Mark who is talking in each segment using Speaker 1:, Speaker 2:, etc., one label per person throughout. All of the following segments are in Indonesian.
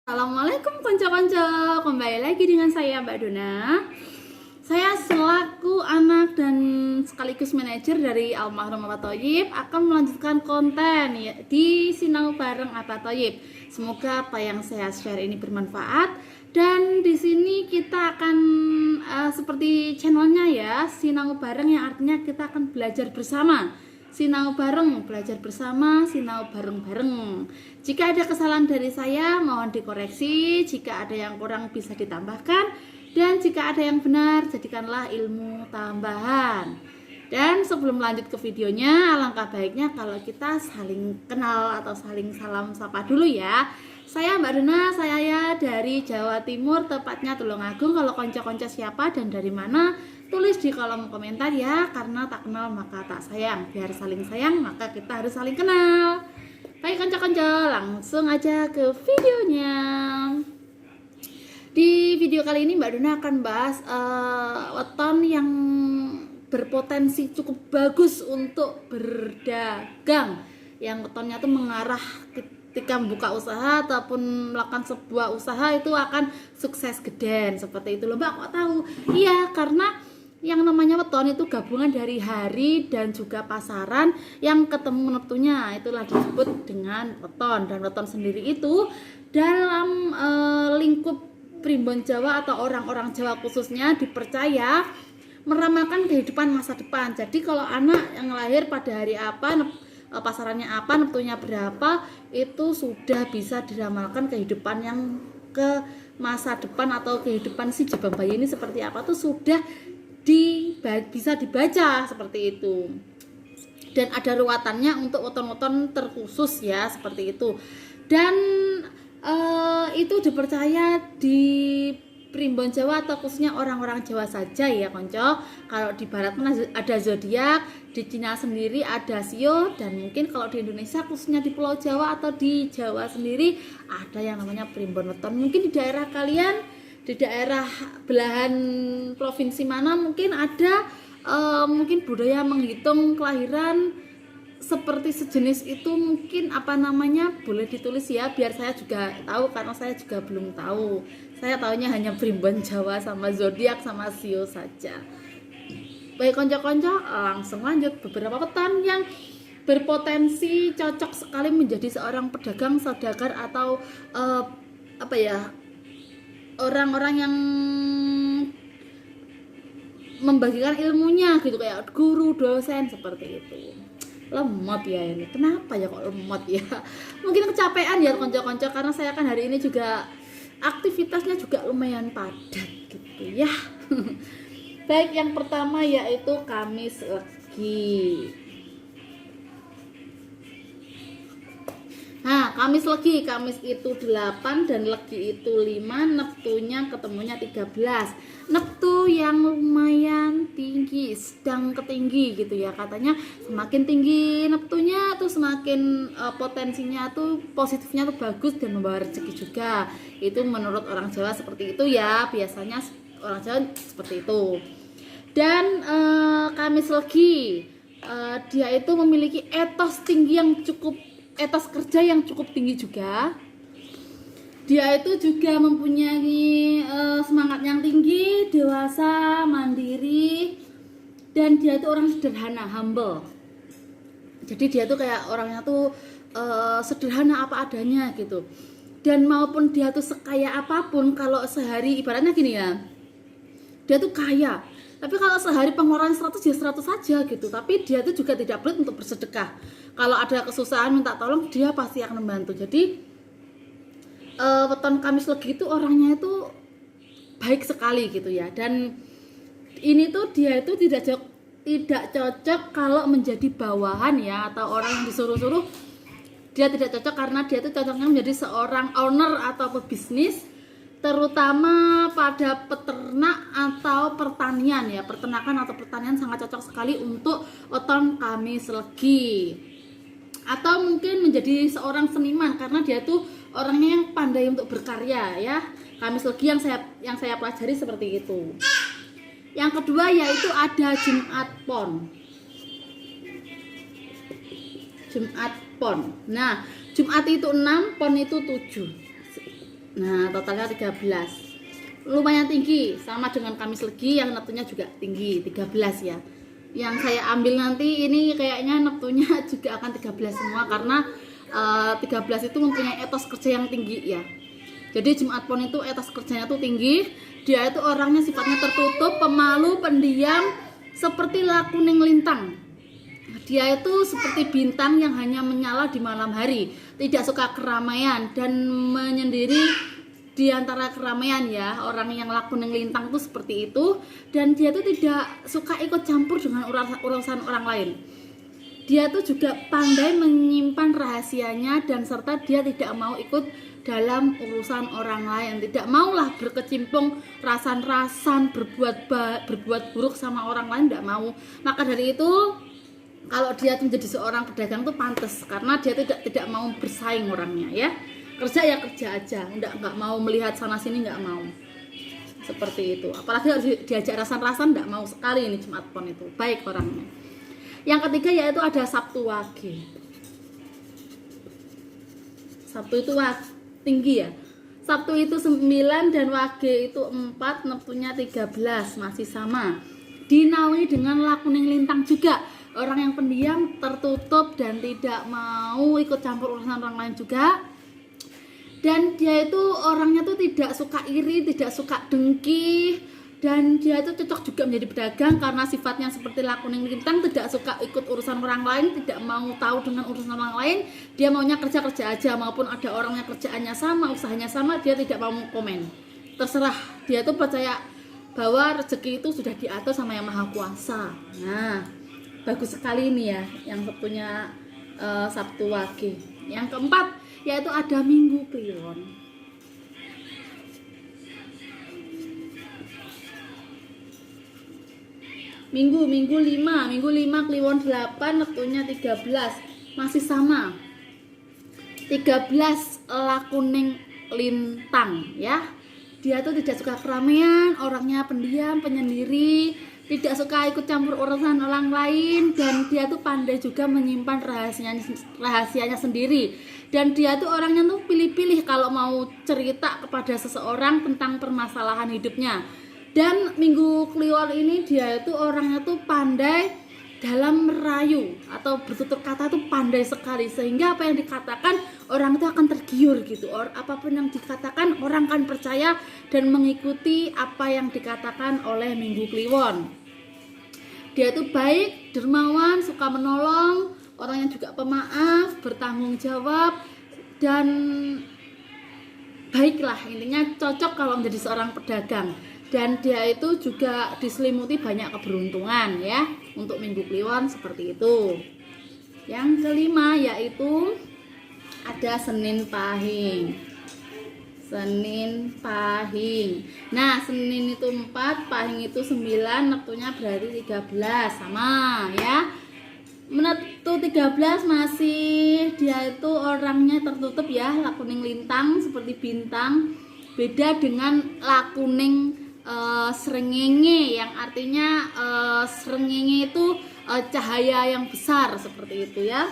Speaker 1: Assalamualaikum konco-konco, kembali lagi dengan saya Mbak Dona. Saya selaku anak dan sekaligus manajer dari Almarhum Abah Thoyib akan melanjutkan konten ya, di Sinau Bareng Abah Thoyib. Semoga apa yang saya share ini bermanfaat. Dan di sini kita akan seperti channelnya ya, Sinau Bareng, yang artinya kita akan belajar bersama. Sinau bareng, belajar bersama, sinau bareng-bareng. Jika ada kesalahan dari saya, mohon dikoreksi. Jika ada yang kurang bisa ditambahkan. Dan jika ada yang benar, jadikanlah ilmu tambahan. Dan sebelum lanjut ke videonya, alangkah baiknya kalau kita saling kenal atau saling salam sapa dulu ya. Saya Mbak Dona, saya ya dari Jawa Timur, tepatnya Tulungagung. Kalau konco-konco siapa dan dari mana, tulis di kolom komentar ya, karena tak kenal maka tak sayang. Biar saling sayang maka kita harus saling kenal. Baik konco-konco, langsung aja ke videonya. Di video kali ini Mbak Dona akan bahas weton yang berpotensi cukup bagus untuk berdagang. Yang wetonnya tuh mengarah ketika membuka usaha ataupun melakukan sebuah usaha itu akan sukses geden, seperti itu loh Mbak. Kok tahu? Iya, karena yang namanya weton itu gabungan dari hari dan juga pasaran yang ketemu neptunya, itulah disebut dengan weton. Dan weton sendiri itu dalam lingkup primbon Jawa atau orang-orang Jawa khususnya dipercaya meramalkan kehidupan masa depan. Jadi kalau anak yang lahir pada hari apa, pasarannya apa, neptunya berapa, itu sudah bisa diramalkan kehidupan yang ke masa depan atau kehidupan si jabang bayi ini seperti apa tuh sudah bisa dibaca seperti itu. Dan ada ruwatannya untuk weton-weton terkhusus ya, seperti itu. Dan itu dipercaya di primbon Jawa atau khususnya orang-orang Jawa saja ya konco. Kalau di barat ada zodiak, di Cina sendiri ada sio, dan mungkin kalau di Indonesia khususnya di Pulau Jawa atau di Jawa sendiri ada yang namanya primbon weton. Mungkin di daerah kalian, di daerah belahan provinsi mana mungkin ada mungkin budaya menghitung kelahiran seperti sejenis itu, mungkin apa namanya, boleh ditulis ya biar saya juga tahu, karena saya juga belum tahu. Saya tahunya hanya primbon Jawa sama zodiak sama sio saja. Baik konco-konco, langsung lanjut. Beberapa weton yang berpotensi cocok sekali menjadi seorang pedagang, saudagar atau orang-orang yang membagikan ilmunya gitu, kayak guru, dosen, seperti itu. Lemot ya ini, kenapa ya kok lemot ya? Mungkin kecapean ya konco-konco, karena saya kan hari ini juga aktivitasnya juga lumayan padat gitu ya. Baik, yang pertama yaitu Kamis Legi. Nah, Kamis Legi, Kamis itu 8 dan Legi itu 5, neptunya ketemunya 13. Neptu yang lumayan tinggi, sedang ke tinggi gitu ya. Katanya semakin tinggi neptunya tuh semakin potensinya tuh positifnya tuh bagus dan membawa rezeki juga. Itu menurut orang Jawa seperti itu ya. Biasanya orang Jawa seperti itu. Dan Kamis Legi, dia itu memiliki etos tinggi yang cukup, etos kerja yang cukup tinggi juga. Dia itu juga mempunyai semangat yang tinggi, dewasa, mandiri, dan dia itu orang sederhana, humble. Jadi dia tuh kayak orangnya tuh sederhana apa adanya gitu. Dan maupun dia tuh sekaya apapun, kalau sehari ibaratnya gini ya, dia tuh kaya, tapi kalau sehari pengeluaran 100 ya 100 saja gitu. Tapi dia tuh juga tidak pelit untuk bersedekah. Kalau ada kesusahan minta tolong, dia pasti akan membantu. Jadi weton Kamis Legi itu orangnya itu baik sekali gitu ya. Dan ini tuh dia itu tidak cocok kalau menjadi bawahan ya, atau orang yang disuruh-suruh. Dia tidak cocok karena dia itu cocoknya menjadi seorang owner atau pebisnis, terutama pada peternak atau pertanian ya. Peternakan atau pertanian sangat cocok sekali untuk weton Kamis Legi. Atau mungkin menjadi seorang seniman, karena dia tuh orangnya yang pandai untuk berkarya ya. Kamis Legi yang saya pelajari seperti itu. Yang kedua yaitu ada Jumat Pon. Jumat Pon. Nah, Jumat itu 6, Pon itu 7. Nah, totalnya 13. Lumayan tinggi, sama dengan Kamis Legi yang neptunya juga tinggi, 13 ya. Yang saya ambil nanti ini kayaknya neptunya juga akan 13 semua karena 13 itu mempunyai etos kerja yang tinggi ya. Jadi Jumat Pon itu etos kerjanya tuh tinggi. Dia itu orangnya sifatnya tertutup, pemalu, pendiam, seperti lakuning lintang. Dia itu seperti bintang yang hanya menyala di malam hari, tidak suka keramaian dan menyendiri di antara keramaian ya. Orang yang lakuning lintang tuh seperti itu, dan dia tuh tidak suka ikut campur dengan urusan orang lain. Dia tuh juga pandai menyimpan rahasianya dan serta dia tidak mau ikut dalam urusan orang lain, tidak maulah berkecimpung rasan-rasan, berbuat buruk sama orang lain, tidak mau. Maka dari itu kalau dia menjadi seorang pedagang tuh pantas karena dia tidak mau bersaing orangnya ya. Kerja ya kerja aja, nggak mau melihat sana sini, nggak mau seperti itu. Apalagi harus diajak rasan-rasan, nggak mau sekali. Ini Jumat Pon itu baik orangnya. Yang ketiga yaitu ada Sabtu Wage. Sabtu itu tinggi ya. Sabtu itu 9 dan Wage itu 4, neptunya 13, masih sama. Dinaungi dengan lakuning lintang juga. Orang yang pendiam, tertutup dan tidak mau ikut campur urusan orang lain juga. Dan dia itu orangnya tuh tidak suka iri, tidak suka dengki, dan dia itu cocok juga menjadi pedagang karena sifatnya seperti lakuning lintang, tidak suka ikut urusan orang lain, tidak mau tahu dengan urusan orang lain. Dia maunya kerja aja, maupun ada orangnya kerjaannya sama, usahanya sama, dia tidak mau komen. Terserah, dia tuh percaya bahwa rezeki itu sudah diatur sama Yang Maha Kuasa. Nah, bagus sekali ini ya yang punya Sabtu Wage. Yang keempat yaitu ada Minggu Kliwon. Minggu 5 Kliwon 8, neptunya 13, masih sama. 13 lakuning lintang ya. Dia tuh tidak suka keramaian, orangnya pendiam, penyendiri, tidak suka ikut campur urusan orang lain, dan dia tuh pandai juga menyimpan rahasianya sendiri. Dan dia tuh orangnya tuh pilih-pilih kalau mau cerita kepada seseorang tentang permasalahan hidupnya. Dan Minggu Kliwon ini dia itu orangnya tuh pandai dalam merayu atau bertutur kata tuh pandai sekali, sehingga apa yang dikatakan orang itu akan tergiur gitu. Apapun yang dikatakan orang akan percaya dan mengikuti apa yang dikatakan oleh Minggu Kliwon. Dia itu baik, dermawan, suka menolong, orangnya juga pemaaf, bertanggung jawab, dan baiklah, intinya cocok kalau menjadi seorang pedagang. Dan dia itu juga diselimuti banyak keberuntungan ya untuk Minggu Kliwon seperti itu. Yang kelima yaitu ada Senin Pahing. Senin Pahing. Nah, Senin itu 4, Pahing itu 9, neptunya berarti 13, sama ya. Neptu 13 masih dia itu orangnya tertutup ya, lakuning lintang seperti bintang. Beda dengan lakuning srengenge yang artinya srengenge itu cahaya yang besar seperti itu ya.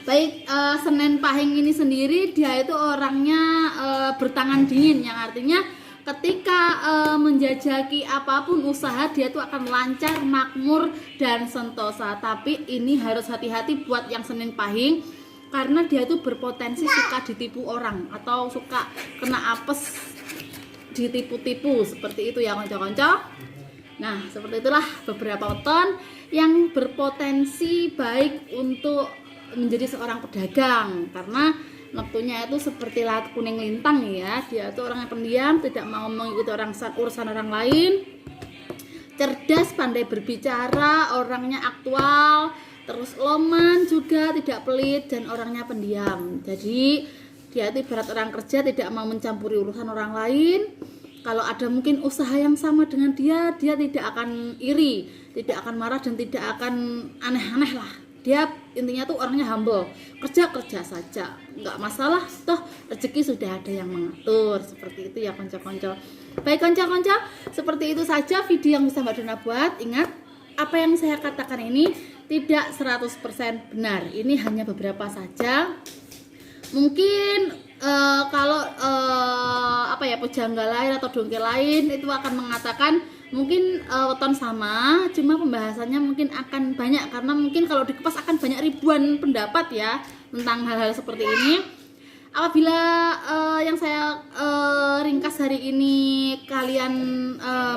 Speaker 1: Baik, Senin Pahing ini sendiri dia itu orangnya bertangan dingin, yang artinya ketika menjajaki apapun usaha dia itu akan lancar, makmur, dan sentosa. Tapi ini harus hati-hati buat yang Senin Pahing karena dia itu berpotensi suka ditipu orang atau suka kena apes, ditipu-tipu seperti itu ya konco-konco. Nah, seperti itulah beberapa weton yang berpotensi baik untuk menjadi seorang pedagang karena neptunya itu seperti lakuning lintang ya. Dia itu orangnya pendiam, tidak mau mengikuti urusan orang lain, cerdas, pandai berbicara, orangnya aktual, terus loman juga, tidak pelit, dan orangnya pendiam. Jadi dia itu ibarat orang kerja, tidak mau mencampuri urusan orang lain. Kalau ada mungkin usaha yang sama dengan dia tidak akan iri, tidak akan marah, dan tidak akan aneh-aneh lah. Dia intinya tuh orangnya humble, kerja saja, nggak masalah, toh rezeki sudah ada yang mengatur. Seperti itu ya konco-konco. Baik konco-konco, seperti itu saja video yang bisa Mbak Dona buat. Ingat, apa yang saya katakan ini tidak 100% benar, ini hanya beberapa saja. Mungkin kalau apa ya, pujangga lain atau dongeng lain itu akan mengatakan mungkin weton sama, cuma pembahasannya mungkin akan banyak karena mungkin kalau dikupas akan banyak ribuan pendapat ya tentang hal-hal seperti ini. Apabila yang saya ringkas hari ini kalian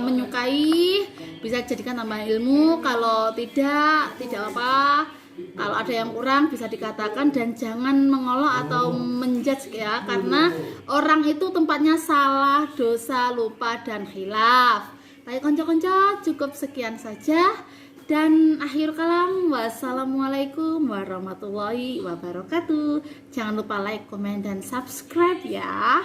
Speaker 1: menyukai, bisa jadikan tambahan ilmu. Kalau tidak apa-apa. Kalau ada yang kurang bisa dikatakan, dan jangan mengolok atau menjudge ya, karena orang itu tempatnya salah, dosa, lupa, dan khilaf. Baik konco-konco, cukup sekian saja. Dan akhir kalam, wassalamualaikum warahmatullahi wabarakatuh. Jangan lupa like, komen, dan subscribe ya.